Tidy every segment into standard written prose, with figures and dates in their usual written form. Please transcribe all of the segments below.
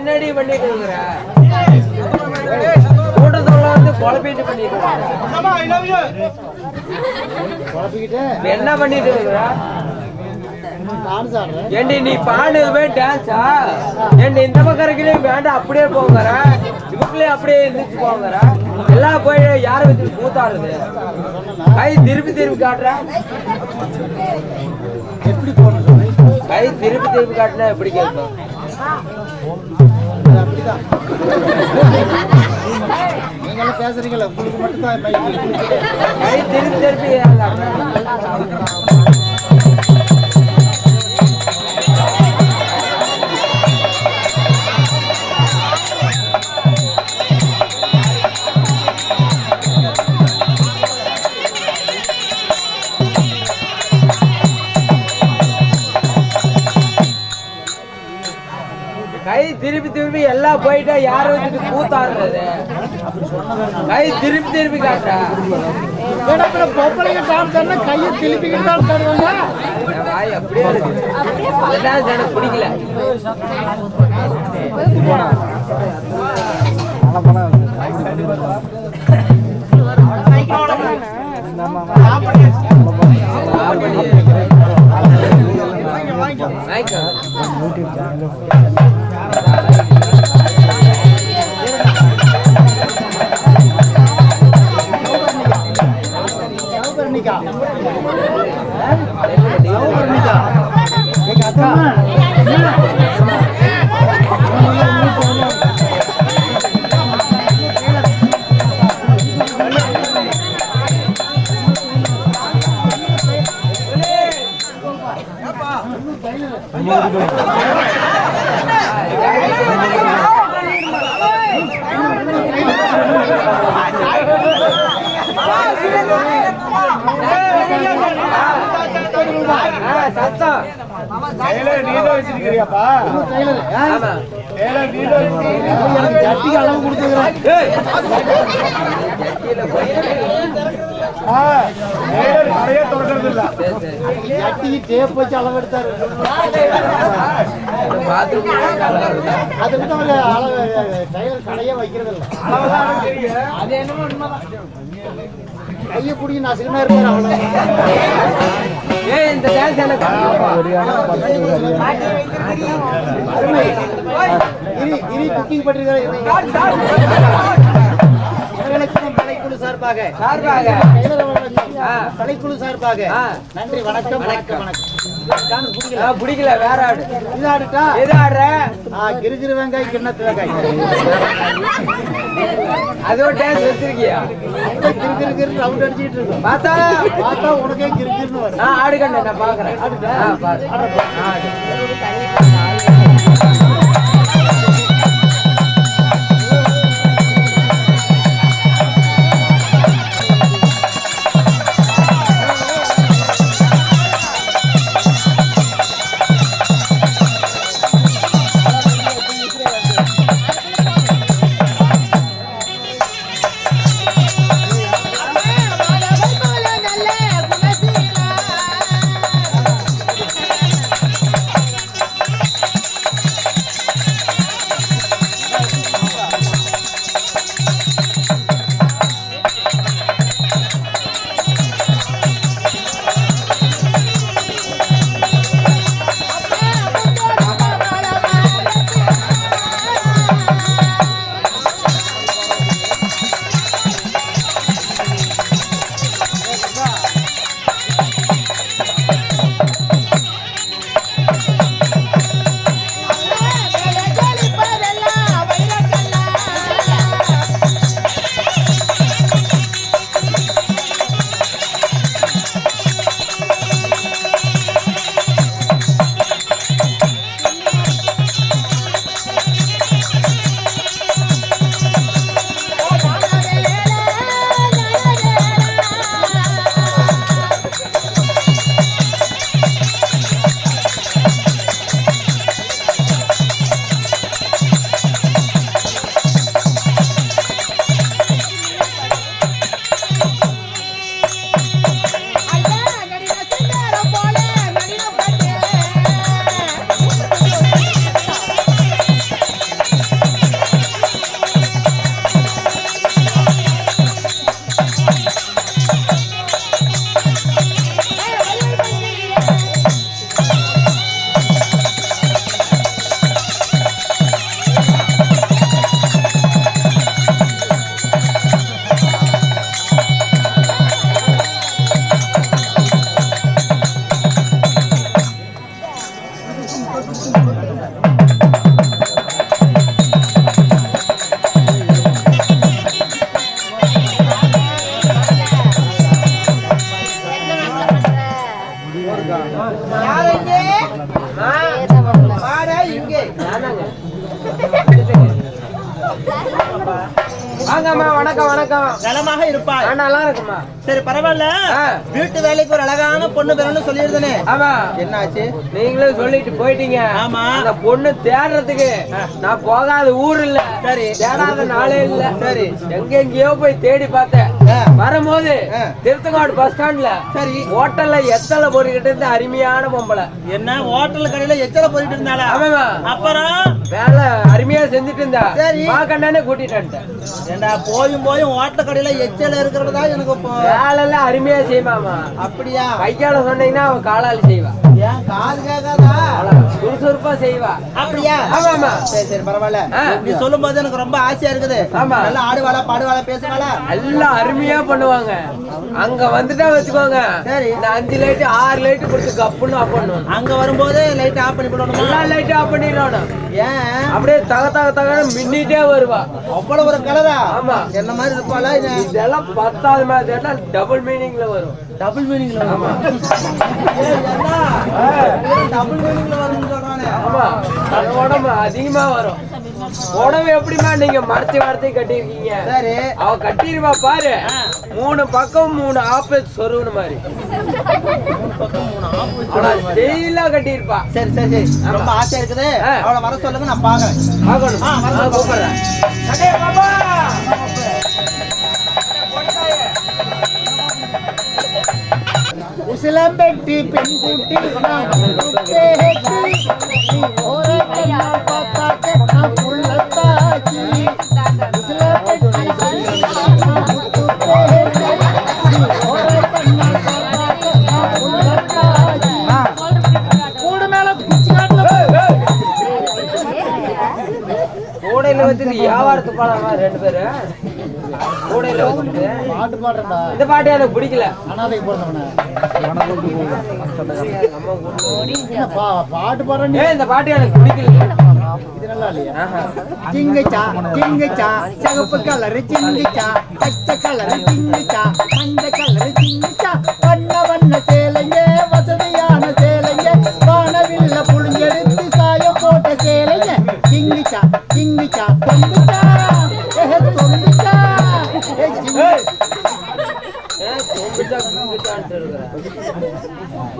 என்னடி பண்ணிட்டு இருக்கிற கூட்டத்தோட வந்து குழப்பிட்டு பண்ணிட்டு என்ன பண்ணிட்டு இருக்கிற ஏண்டி நீ பாடுவே டான்ஸா ஏண்டி இந்த பக்கறக்கிலே வேண்டாம் அப்படியே போங்கற இவங்களே அப்படியே இருந்துச்சு போங்கற எல்லாம் போய் யார வச்சு கூத்தாடுது கை திருப்பி திருப்பி காட்டுற எப்படி போறது கை திருப்பி திருப்பி காட்டினா எப்படி கேட்கும் அப்படிதான் நீங்க பேசுறீங்களா உங்களுக்கு மட்டும் தான் கை திருப்பி திருப்பி கை திருப்பி திருப்பி எல்லாம் போயிட்டா யாரு வச்சுட்டு கூத்தாடுறது கை திருப்பி திருப்பி காட்டுறா பொம்பளைங்க டான்ஸ் ஆடுனா கையை திருப்பிக்கிட்டு தான் ஆடுவாங்க வாய் அப்படியே எனக்கு பிடிக்கல அளவு கொடுத்துக்கிறேன் டேப் வச்சு அளவு எடுத்தாரு அதுக்கு கடையே வைக்கிறது கையை பிடிச்சி நசுக்குனா இருக்காரு அவ்வளவு இந்த டான்ஸ் எனக்கு இனி புக்கிங் பண்ணிருக்காரு கலைக்குழு சார்பாக கலைக்குழு சார்பாக நன்றி வணக்கம் வணக்கம் வணக்கம் பிடிக்கல வேற ஆடு இது ஆடுட்டா எது ஆடுற கிருகிரு வெங்காய் கிண்ணத்து வெங்காய் அதோ டான்ஸ் வச்சிருக்கியா கிருகிரு ரவுண்ட் அடிச்சிட்டு இருக்கும் பார்த்தா உனக்கே கிருகிருன்னு வரும் நான் ஆடு கண்ணு நான் பாக்குறேன் வாங்கம்மா, வணக்கம் வணக்கம். நலமாக இருப்பாய். நல்லா இருக்குமா. சரி பரவாயில்ல. வீட்டு வேலைக்கு ஒரு அழகான பொண்ணு வேணும்னு சொல்லியிருந்தேனே. ஆமா. என்னாச்சு? நீங்களே சொல்லிட்டு போயிட்டீங்க. ஆமா. அந்த பொண்ணு தேடுறதுக்கு நான் போகாத ஊர் இல்ல. சரி. தேடாத நாளே இல்ல. சரி. எங்கெங்கயோ போய் தேடி பார்த்தேன். வரும்போது திருத்தங்காடு பஸ் ஸ்டாண்ட்ல சரி ஹோட்டல்ல எத்தலை போட்டுக்கிட்டு இருந்த அருமையான பொம்பளை. என்ன ஹோட்டல் கடையில எத்தனை போயிட்டு இருந்தாளா? ஆமாமா. அப்புறம் வேலை அருமையா செஞ்சுட்டு இருந்தா. சரி. கண்டானே கூட்டிட்டு வந்துட்டேன். ஏண்டா போயும் ஹோட்டல் கடையில எச்சல இருக்கிறதா எனக்கு வேலை எல்லாம் அருமையா செய்வாமா. அப்படியா? கையால சொன்னீங்கன்னா அவன் காலால செய்வா. ஏன் காது கேட்காதா? சுறுசுறுப்பா செய்வா. அப்படியா? ஆமாமா. சரி சரி பரவாயில்ல. நீ சொல்லும் போது எனக்கு ரொம்ப ஆசையா இருக்குது. ஆமா. நல்லா ஆடுவாளா பாடுவாளா பேசுவாளா? எல்லாம் அருமையா பண்ணுவாங்க. அங்க வந்துட்டா வச்சுக்கோங்க. சரி. இந்த 5 லைட் 6 லைட் கொடுத்து கப்புன்னு ஆஃப் பண்ணணும். அங்க வரும்போது லைட் ஆஃப் பண்ணி போடணுமா? எல்லா லைட்டும் ஆஃப் பண்ணிடணும். ஏன்? அப்படியே தக தக தகன்னு மின்னிட்டே வருவா. அவ்வளவு ஒரு கலரா? ஆமா. என்ன மாதிரி இருப்பாளா? இதெல்லாம் 10வது மாதிரி டபுள் மீனிங்ல வரும். டபுள் மீனிங்ல ஆமா. டபுள் மீனிங்ல வரும்னு சொல்றானே. ஆமா. அது உடம்பு அதிகமா வரும். உடம்பு எப்படிமா நீங்க மறைச்சு மறைச்சு கட்டிருக்கீங்க. சரி. அவ கட்டிருவா பாரு. 3 பக்கம் 3 ஆப்பேஜ் சொருவன மாதிரி. டெய்லா கட்டிருப்பா. சரி சரி சரி ரொம்ப ஆசையா இருக்குது. அவளை வர சொல்லுங்க நான் பாக்குறேன். பார்க்கணும். கூப்பிடுறேன். அடே பாபா. உசிலம்பெட்டி பெண் கூட்டி கூடையில வச்சுட்டு வியாபாரத்து பாடாமா 2 பேரு கூடையில வச்சுட்டு பாட்டு பாடுறா. இந்த பாட்டு எனக்கு பிடிக்கல. அனாதை போறவன பாட்டு பாடுறேன். இந்த பாட்டு எனக்கு பிடிக்கல. இது நல்லா இல்லையா? சிங்கச்சா சிங்கச்சா சிகப்பு கலரு சிங்கச்சா பச்சை கலரு சிங்கச்சா மஞ்ச கலரு சிங்கச்சா வண்ண வண்ண சேலைங்க வசதியான சேலைங்க வானவில்ல புளிஞ்செடுத்து சாயம் போட்ட சேலைங்க சிங்கச்சா சிங்கச்சா தொங்குச்சா தொங்குச்சா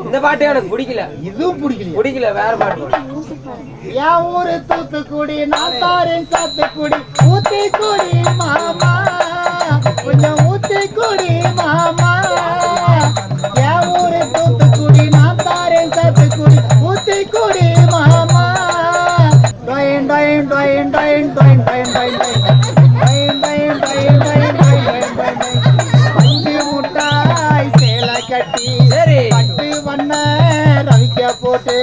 இந்த பாட்டு எனக்கு பிடிக்கல. இதுவும் பிடிக்கல. வேற பாட்டு. என் ஊரு தூத்துக்குடி நான் தாரேன் சாத்துக்குடி ஊத்திக்குடி மாமா கொஞ்சம் ஊத்திக்குடி மாமா. என் ஊரு தூத்துக்குடி நான் தாரேன் சாத்துக்குடி ஊத்திக்குடி மாமா. டொயின் டொயின் டொயின் டொயின் டொயின் டொயின் டொயின் டொயின் டொயின் டொயின் டொயின் டொயின் டொயின் பஞ்சு முட்டாய் சேலை கட்டி சரி பட்டு வண்ண ரவிக்க போட்டு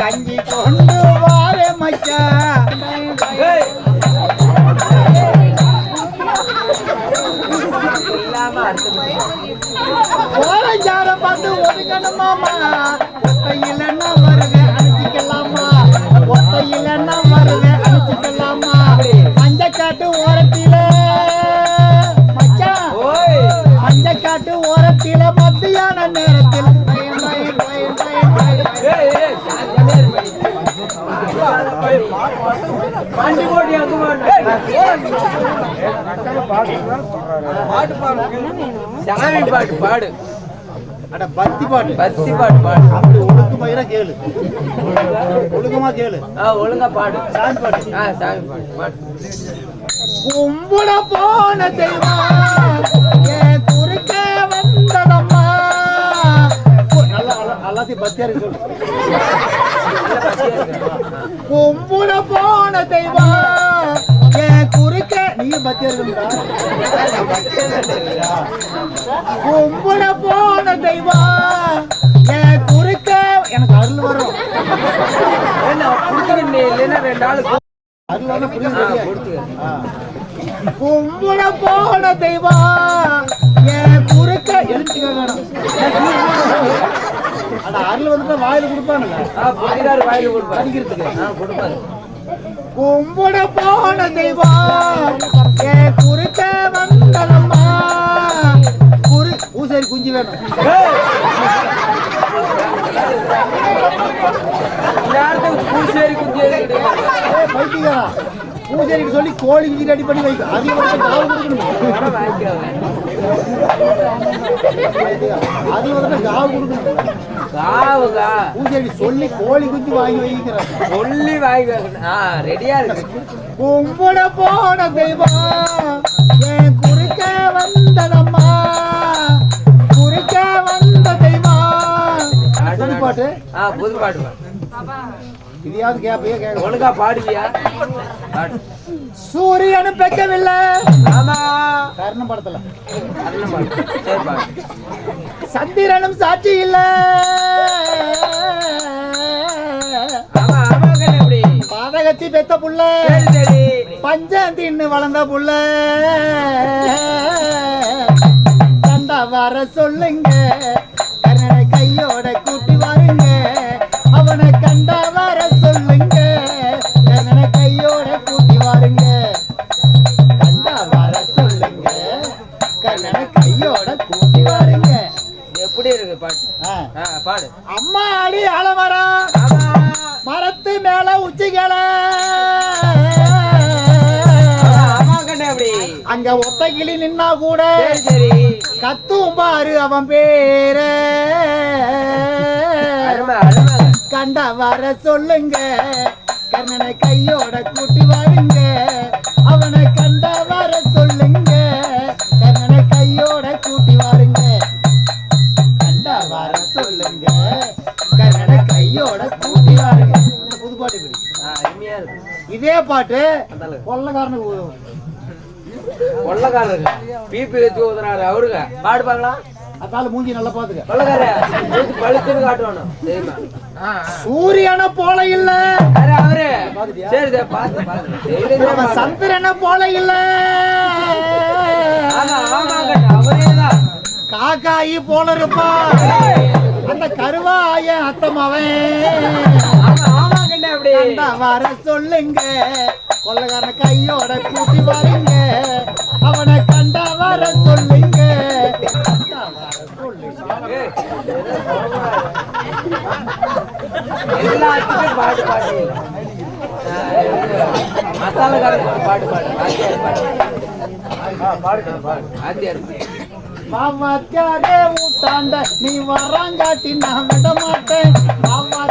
கஞ்சி கொண்டு வாரே மச்சான். ஓரஞ்சாரம் பார்த்து ஒதுக்கணும் மாமா. ஒத்தையில் என்ன வருது அனுப்பிக்கலாமா? ஒத்தையில் என்ன வருது அனுப்பிக்கலாமா? மஞ்சக்காட்டு ஓரத்தில மச்சான் மஞ்சக்காட்டு ஓரத்தில மத்தியான நேரத்தில் சாமி பாட்டு பாடு. அட பக்தி பாட்டு பக்தி பாட்டு பாடு. அப்படி ஒழுங்கு பயிரா கேளு. ஒழுங்கமா கேளு. ஒழுங்கா பாடு. சாமி பாட்டு. சாமி பாட்டு பாடு. கும்பிட போன தெய்வம் என் குறுக்க வந்ததம்மா. எல்லாத்தையும் பக்தியாரி சொல்லு. கும்பிட போன தெய்வம் என் குறுக்க நீங்க பக்தியாரி கும்பிட போன தெய்வம் என் குறுக்க எனக்கு அருள் வரும். இல்லைன்னா 2 நாள் அருள் வந்து புரியுது. கும்பிட போன தெய்வம் என் குறுக்க எழுத்துக்க வேணும். அந்த அருள் வந்து வாயில கொடுப்பானுங்க. வாயில கொடுப்பாரு. அடிக்கிறதுக்கு கொடுப்பாரு. கும்பிட போன தெய்வம் என் குறுக்க வந்தனம்மா. பூசாரி குஞ்சு வேணும். பூசாரி குஞ்சு பைத்தியக்காரா பூஜைக்கு சொல்லி கோழி குஞ்சு ரெடி பண்ணி வைக்கும் அது காவு கொடுக்கணும் அது காவு கொடுக்கணும் காவுகா பூஜைக்கு சொல்லி கோழி குஞ்சு வாங்கி வைக்கிறாங்க சொல்லி வாங்கி வைக்கணும் ரெடியா இருக்கு கும்பிட போன தெய்வம் என் குறுக்க வந்ததம்மா குறுக்க வந்த தெய்வம் புது பாட்டு புது பாட்டு இதையாவது கேப்பையே கேட்க ஒழுங்கா பாடுவியா பாடு. சூரியனும் பெக்கவில்லை ஆமா கர்ணம் படத்துல அண்ணன் பாடு. சரி பாடு. சந்திரனும் சாட்சி இல்ல ஆமா ஆமா கண்ணு எப்படி பாதகத்தி பெத்த புள்ள சரி சரி பஞ்சம் தின்னு வளர்ந்த புள்ள கண்டா வர சொல்லுங்க கர்ணனை கையோட கூட்டி வாருங்க அவனை கண்டா வர சொல்லுங்க கர்ணனை கையோட கூட்டி வாருங்க கண்டா வர சொல்லுங்க கர்ணனை கையோட கூட்டி வாருங்க எப்படி இருக்கு பாட்டு பாடு அம்மா அடி அலமரம் ஆமா மரத்து மேல உச்சிகள ஆமா கண்ணு எப்படி அங்க ஒத்த கிளி நின்னா கூட சரி சரி கத்தும் பாரு அவன் பேரு அருமை அருமை கண்டா வர சொல்லுங்க கர்ணனை கையோட கூட்டி வாருங்க அவனை கண்டா வர சொல்லுங்க கர்ணனை கையோட கூட்டி வாருங்க கண்டா வர சொல்லுங்க கர்ணனை கையோட கூட்டி வாருங்க புது பாட்டு இப்படி. அருமையா இருக்கு இதே பாட்டு அந்த கொள்ளக்காரனுக்கு கொள்ளக்காரரு பிபி வச்சு ஊதுறாரு அவருங்க பாடு பாக்கலாம் அதால மூஞ்சி நல்லா பாத்துக்க கொள்ளக்கார பழுத்துன்னு காட்டுவானு தெரியுமா சூரியனை போல இல்ல அரே அவரு சரி சரி பாத்து பாத்து சந்திரனை போல இல்ல ஆமா ஆமா கண்ணு அவரேதான் காக்காயி போல இருப்பா அந்த கருவாய அத்தமாவன் ஆமா ஆமா கண்ணு அப்படி வர சொல்லுங்க கொள்ளக்காரன கையோட கூட்டி வாருங்க அவனை கண்டா வர சொல்லுங்க கண்டா வர சொல்லுங்க எல்லாத்துக்கும் பாட்டு பாட்டு மசாலாக்காரங்க பாட்டு பாடு பாடு பாடு ஆத்தியார் மாமாத்தியாரே ஊட்டாண்ட நீ வராங்காட்டி நான் விட மாட்டேன் மாமா